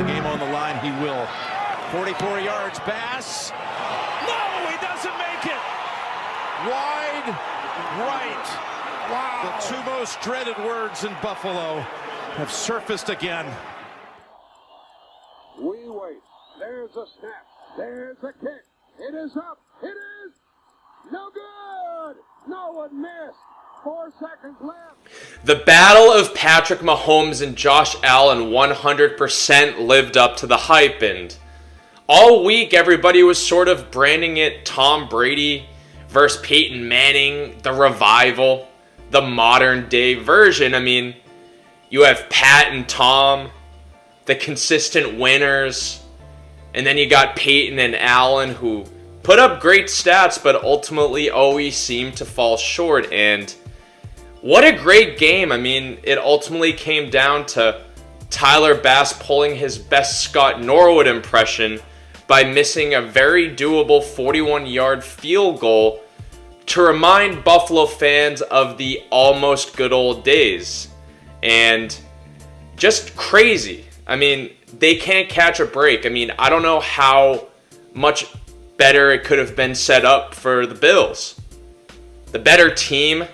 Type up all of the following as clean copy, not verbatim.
the game on the line, he will. 44 yards, Bass. No, he doesn't make it. Wide right. Wow. The two most dreaded words in Buffalo have surfaced again. We wait. There's a snap. There's a kick. It is up. It is no good. No one missed. 4 seconds left. The battle of Patrick Mahomes and Josh Allen 100% lived up to the hype, and all week everybody was sort of branding it Tom Brady versus Peyton Manning, the revival, the modern day version. I mean, you have Pat and Tom, the consistent winners, and then you got Peyton and Allen, who put up great stats but ultimately always seem to fall short. And what a great game. I mean, it ultimately came down to Tyler Bass pulling his best Scott Norwood impression by missing a very doable 41-yard field goal to remind Buffalo fans of the almost good old days. And just crazy. I mean, they can't catch a break. I mean, I don't know how much better it could have been set up for the Bills. The better team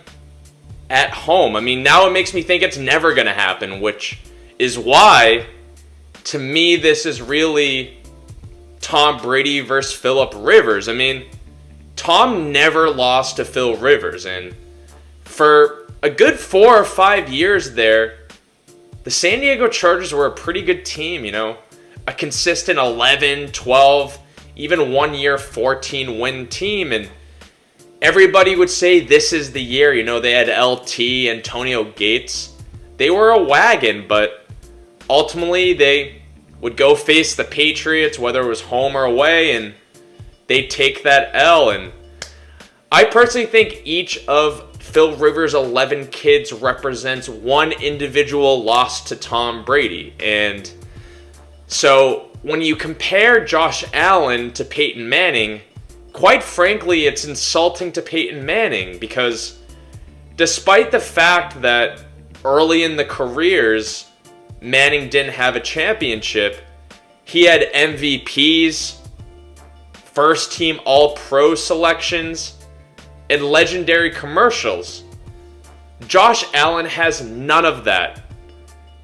at home. I mean, now it makes me think it's never going to happen, which is why, to me, this is really Tom Brady versus Phillip Rivers. I mean, Tom never lost to Phil Rivers, and for a good 4 or 5 years there, the San Diego Chargers were a pretty good team, you know, a consistent 11, 12, even 1 year 14 win team, and everybody would say this is the year. You know, they had LT, Antonio Gates. They were a wagon, but ultimately they would go face the Patriots, whether it was home or away, and they'd take that L. And I personally think each of Phil Rivers' 11 kids represents one individual loss to Tom Brady. And so when you compare Josh Allen to Peyton Manning, quite frankly, it's insulting to Peyton Manning, because despite the fact that early in the careers, Manning didn't have a championship, he had MVPs, first team All-Pro selections, and legendary commercials. Josh Allen has none of that.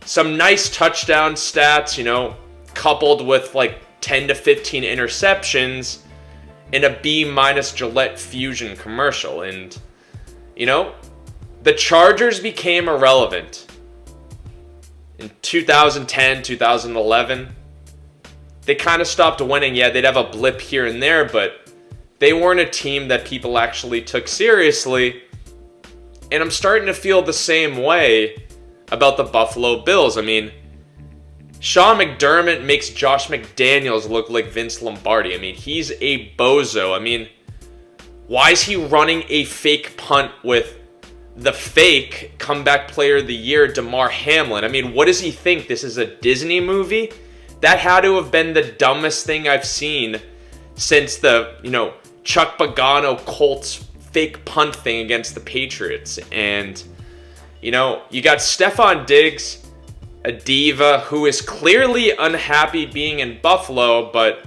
Some nice touchdown stats, you know, coupled with like 10 to 15 interceptions, in a B- Gillette Fusion commercial. And, you know, the Chargers became irrelevant in 2010, 2011. They kind of stopped winning. Yeah, they'd have a blip here and there, but they weren't a team that people actually took seriously. And I'm starting to feel the same way about the Buffalo Bills. I mean, Sean McDermott makes Josh McDaniels look like Vince Lombardi. I mean, he's a bozo. I mean, why is he running a fake punt with the fake comeback player of the year, Damar Hamlin? I mean, what does he think? This is a Disney movie? That had to have been the dumbest thing I've seen since the, you know, Chuck Pagano Colts fake punt thing against the Patriots. And, you know, you got Stephon Diggs, a diva who is clearly unhappy being in Buffalo, but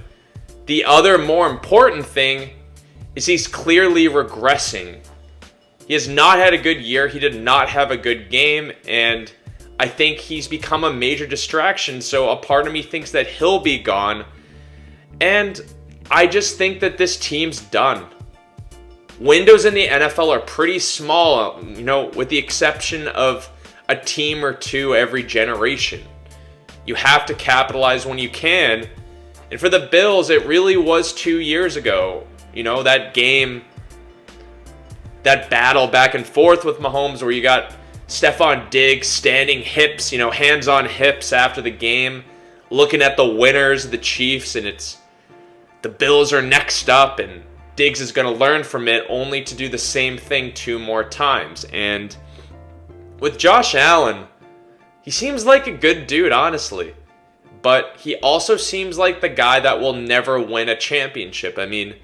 the other more important thing is he's clearly regressing. He has not had a good year. He did not have a good game, and I think he's become a major distraction, so a part of me thinks that he'll be gone. And I just think that this team's done. Windows in the NFL are pretty small, you know, with the exception of a team or two every generation. You have to capitalize when you can. And for the Bills, it really was 2 years ago. You know, that game, that battle back and forth with Mahomes where you got Stephon Diggs standing hips, you know, hands on hips after the game, looking at the winners, the Chiefs, and it's the Bills are next up, and Diggs is going to learn from it only to do the same thing 2 more times. And with Josh Allen, he seems like a good dude, honestly. But he also seems like the guy that will never win a championship. I mean,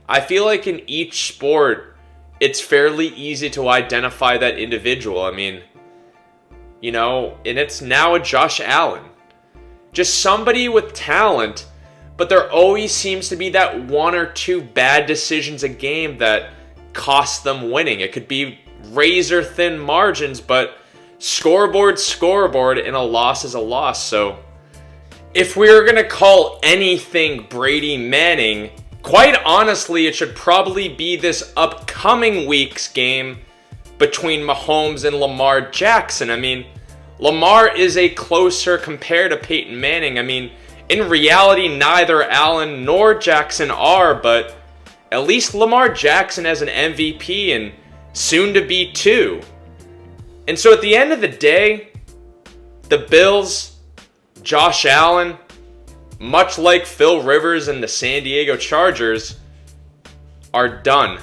I feel like in each sport, it's fairly easy to identify that individual. I mean, you know, and it's now a Josh Allen. Just somebody with talent, but there always seems to be that one or two bad decisions a game that cost them winning. It could be razor thin margins, but scoreboard, and a loss is a loss. So if we were going to call anything Brady Manning, quite honestly, it should probably be this upcoming week's game between Mahomes and Lamar Jackson. I mean, Lamar is a closer compare to Peyton Manning. I mean, in reality, neither Allen nor Jackson are, but at least Lamar Jackson has an MVP and soon to be two. And so at the end of the day, the Bills, Josh Allen, much like Phil Rivers and the San Diego Chargers, are done.